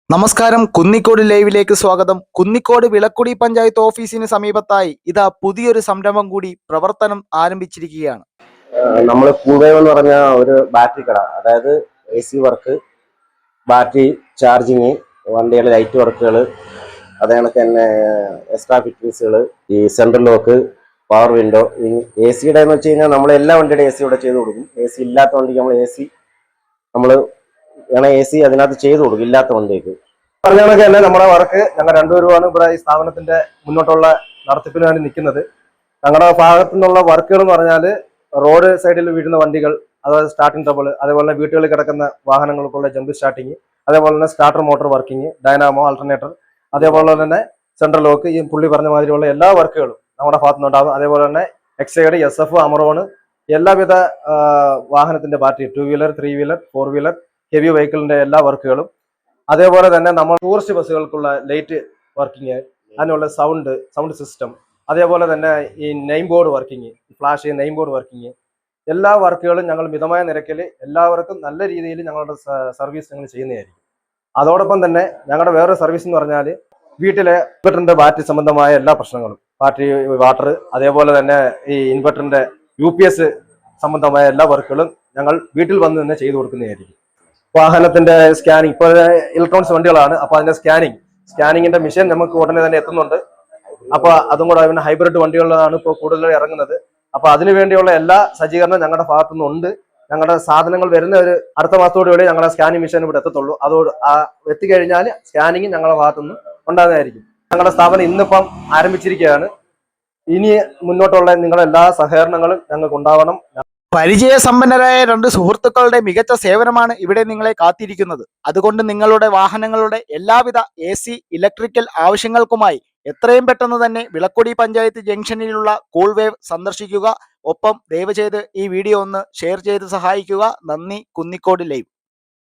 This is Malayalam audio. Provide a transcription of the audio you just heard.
നമസ്കാരം, കുന്നിക്കോട് ലൈവിലേക്ക് സ്വാഗതം. കുന്നിക്കോട് വിളക്കുടി പഞ്ചായത്ത് ഓഫീസിന് സമീപത്തായി ഇതാ പുതിയൊരു സംരംഭം കൂടി പ്രവർത്തനം ആരംഭിച്ചിരിക്കുകയാണ്. നമ്മൾ കൂൾവേവ് എന്ന് പറഞ്ഞ ഒരു ബാറ്ററി കട, അതായത് AC വർക്ക്, ബാറ്ററി ചാർജിങ്, വണ്ടികളുടെ ലൈറ്റ് വർക്കുകൾ, അതേ കണക്ക് തന്നെ എക്സ്ട്രാ ഫിറ്റിങ്സുകൾ, ഈ സെൻട്രൽ ലോക്ക്, പവർ വിൻഡോ. ഈ AC എന്ന് വെച്ച് കഴിഞ്ഞാൽ നമ്മൾ എല്ലാ വണ്ടിയുടെ AC ഇവിടെ ചെയ്ത് കൊടുക്കും. AC ഇല്ലാത്ത വണ്ടിക്ക് നമ്മൾ വേണേൽ AC അതിനകത്ത് ചെയ്ത് കൊടുക്കും, ഇല്ലാത്ത വണ്ടിക്ക്. പറഞ്ഞ കണക്ക് തന്നെ നമ്മുടെ വർക്ക് ഞങ്ങൾ രണ്ടുപേരുമാണ് ഇവിടെ ഈ സ്ഥാപനത്തിന്റെ മുന്നോട്ടുള്ള നടത്തിപ്പിന് വേണ്ടി നിൽക്കുന്നത്. ഞങ്ങളുടെ ഭാഗത്തു നിന്നുള്ള വർക്കുകൾ എന്ന് പറഞ്ഞാൽ റോഡ് സൈഡിൽ വീഴുന്ന വണ്ടികൾ, അതായത് സ്റ്റാർട്ടിംഗ് ട്രബിൾ, അതേപോലെ തന്നെ വീട്ടുകളിൽ കിടക്കുന്ന വാഹനങ്ങൾക്കുള്ള ജമ്പ് സ്റ്റാർട്ടിങ്, അതേപോലെ തന്നെ starter motor working, Dynamo, alternator, അതേപോലെ തന്നെ സെൻട്രൽ ലോക്ക്, ഈ പുള്ളി പറഞ്ഞ മാതിരിയുള്ള എല്ലാ വർക്കുകളും നമ്മുടെ ഭാഗത്തു നിന്നുണ്ടാകും. അതേപോലെ തന്നെ എക്സൈഡ്, SF, അമറോണ്, എല്ലാവിധ വാഹനത്തിന്റെ battery, 2 wheeler, 3 wheeler, 4 wheeler, heavy വെഹിക്കിളിന്റെ എല്ലാ വർക്കുകളും, അതേപോലെ തന്നെ നമ്മൾ ടൂറിസ്റ്റ് ബസ്സുകൾക്കുള്ള ലൈറ്റ് വർക്കിംഗ്, അതിനുള്ള സൗണ്ട് സിസ്റ്റം, അതേപോലെ തന്നെ ഈ name board working, flash name board working, എല്ലാ വർക്കുകളും ഞങ്ങൾ മിതമായ നിരക്കിൽ എല്ലാവർക്കും നല്ല രീതിയിൽ ഞങ്ങളുടെ സർവീസ് ഞങ്ങൾ ചെയ്യുന്നതായിരിക്കും. അതോടൊപ്പം തന്നെ ഞങ്ങളുടെ വേറൊരു സർവീസ് എന്ന് പറഞ്ഞാൽ വീട്ടിലെ ഇൻവെർട്ടറിന്റെ ബാറ്ററി സംബന്ധമായ എല്ലാ പ്രശ്നങ്ങളും, ബാറ്ററി, വാട്ടർ, അതേപോലെ തന്നെ ഈ ഇൻവെർട്ടറിന്റെ UPS സംബന്ധമായ എല്ലാ വർക്കുകളും ഞങ്ങൾ വീട്ടിൽ വന്ന് തന്നെ ചെയ്തു കൊടുക്കുന്നതായിരിക്കും. വാഹനത്തിന്റെ സ്കാനിങ്, ഇപ്പോൾ ഇലക്ട്രോണിക്സ് വണ്ടികളാണ്, അപ്പൊ അതിന്റെ സ്കാനിങ്ങിന്റെ മെഷീൻ നമുക്ക് ഉടനെ തന്നെ എത്തുന്നുണ്ട്. അപ്പൊ അതും കൂടെ പിന്നെ ഹൈബ്രിഡ് വണ്ടികളിലാണ് ഇപ്പോൾ കൂടുതൽ ഇറങ്ങുന്നത്. അപ്പൊ അതിനു വേണ്ടിയുള്ള എല്ലാ സജ്ജീകരണം ഞങ്ങളുടെ ഭാഗത്തു നിന്നുണ്ട്. ഞങ്ങളുടെ സാധനങ്ങൾ വരുന്ന ഒരു അടുത്ത മാസത്തോടുകൂടി ഞങ്ങളുടെ സ്കാനിങ് മെഷീൻ ഇവിടെ എത്തത്തുള്ളൂ. അതോട് എത്തിക്കഴിഞ്ഞാൽ സ്കാനിങ് ഞങ്ങളുടെ ഭാഗത്തുനിന്ന് ഉണ്ടാകുന്നതായിരിക്കും. ഞങ്ങളുടെ സ്ഥാപനം ഇന്നിപ്പം ആരംഭിച്ചിരിക്കുകയാണ്. ഇനി മുന്നോട്ടുള്ള നിങ്ങളുടെ എല്ലാ സഹകരണങ്ങളും ഞങ്ങൾക്ക് ഉണ്ടാവണം. പരിചയസമ്പന്നരായ രണ്ട് സുഹൃത്തുക്കളുടെ മികച്ച സേവനമാണ് ഇവിടെ നിങ്ങളെ കാത്തിരിക്കുന്നത്. അതുകൊണ്ട് നിങ്ങളുടെ വാഹനങ്ങളുടെ എല്ലാവിധ AC, ഇലക്ട്രിക്കൽ ആവശ്യങ്ങൾക്കുമായി എത്രയും പെട്ടെന്ന് തന്നെ വിളക്കുടി പഞ്ചായത്ത് ജംഗ്ഷനിലുള്ള കൂൾവേവ് സന്ദർശിക്കുക. ഒപ്പം ദയവ് ചെയ്ത് ഈ വീഡിയോ ഒന്ന് ഷെയർ ചെയ്ത് സഹായിക്കുക. നന്ദി. കുന്നിക്കോട് ലൈവ്.